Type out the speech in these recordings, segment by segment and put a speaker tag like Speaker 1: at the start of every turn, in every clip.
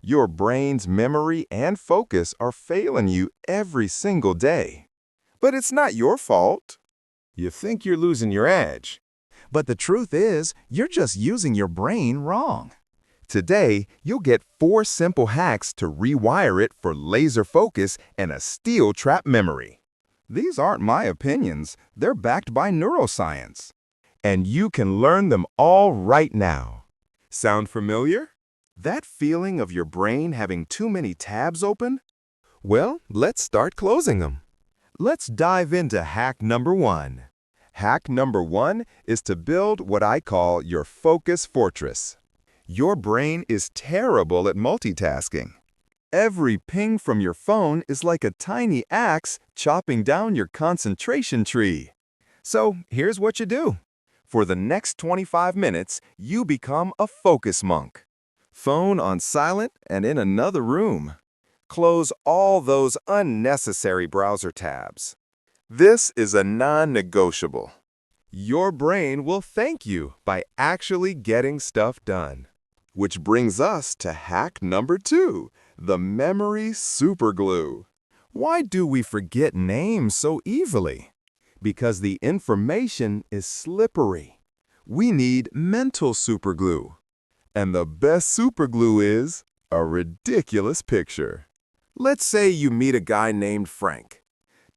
Speaker 1: Your brain's memory and focus are failing you every single day. But it's not your fault.
Speaker 2: You think you're losing your edge. But the truth is, you're just using your brain wrong.
Speaker 1: Today, you'll get 4 simple hacks to rewire it for laser focus and a steel trap memory. These aren't my opinions, they're backed by neuroscience. And you can learn them all right now. Sound familiar? That feeling of your brain having too many tabs open? Well, let's start closing them. Let's dive into hack number 1. Hack number 1 is to build what I call your focus fortress. Your brain is terrible at multitasking. Every ping from your phone is like a tiny axe chopping down your concentration tree. So here's what you do. For the next 25 minutes, you become a focus monk. Phone on silent and in another room. Close all those unnecessary browser tabs. This is a non-negotiable. Your brain will thank you by actually getting stuff done. Which brings us to hack number 2, the memory superglue. Why do we forget names so easily? Because the information is slippery. We need mental superglue. And the best superglue is a ridiculous picture. Let's say you meet a guy named Frank.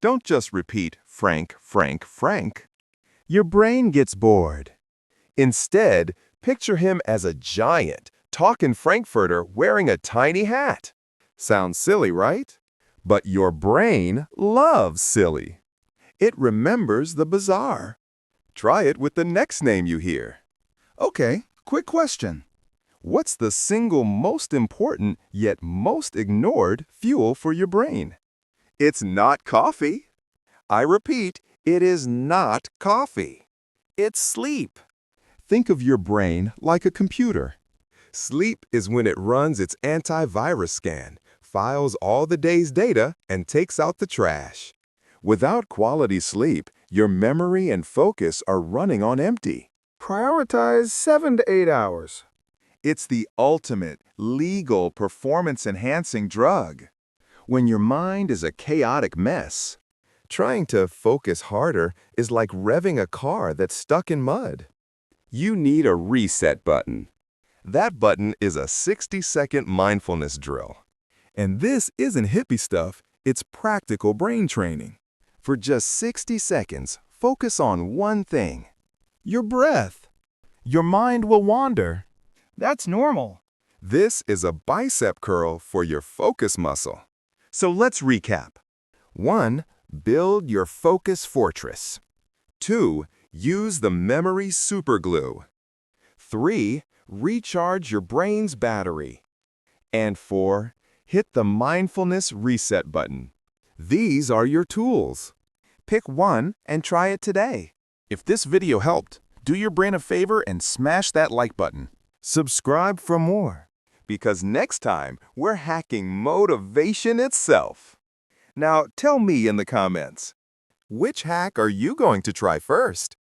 Speaker 1: Don't just repeat Frank, Frank, Frank. Your brain gets bored. Instead, picture him as a giant, talking Frankfurter wearing a tiny hat. Sounds silly, right? But your brain loves silly. It remembers the bizarre. Try it with the next name you hear. Okay, quick question. What's the single most important yet most ignored fuel for your brain? It's not coffee. I repeat, it is not coffee. It's sleep. Think of your brain like a computer. Sleep is when it runs its antivirus scan, files all the day's data, and takes out the trash. Without quality sleep, your memory and focus are running on empty. Prioritize 7 to 8 hours. It's the ultimate, legal, performance-enhancing drug. When your mind is a chaotic mess, trying to focus harder is like revving a car that's stuck in mud. You need a reset button. That button is a 60-second mindfulness drill. And this isn't hippie stuff, it's practical brain training. For just 60 seconds, focus on one thing. Your breath. Your mind will wander.
Speaker 3: That's normal.
Speaker 1: This is a bicep curl for your focus muscle. So let's recap. 1. Build your focus fortress. 2. Use the memory superglue. 3. Recharge your brain's battery. And 4. Hit the mindfulness reset button. These are your tools. Pick one and try it today.
Speaker 2: If this video helped, do your brain a favor and smash that like button.
Speaker 1: Subscribe for more, because next time we're hacking motivation itself. Now tell me in the comments, which hack are you going to try first?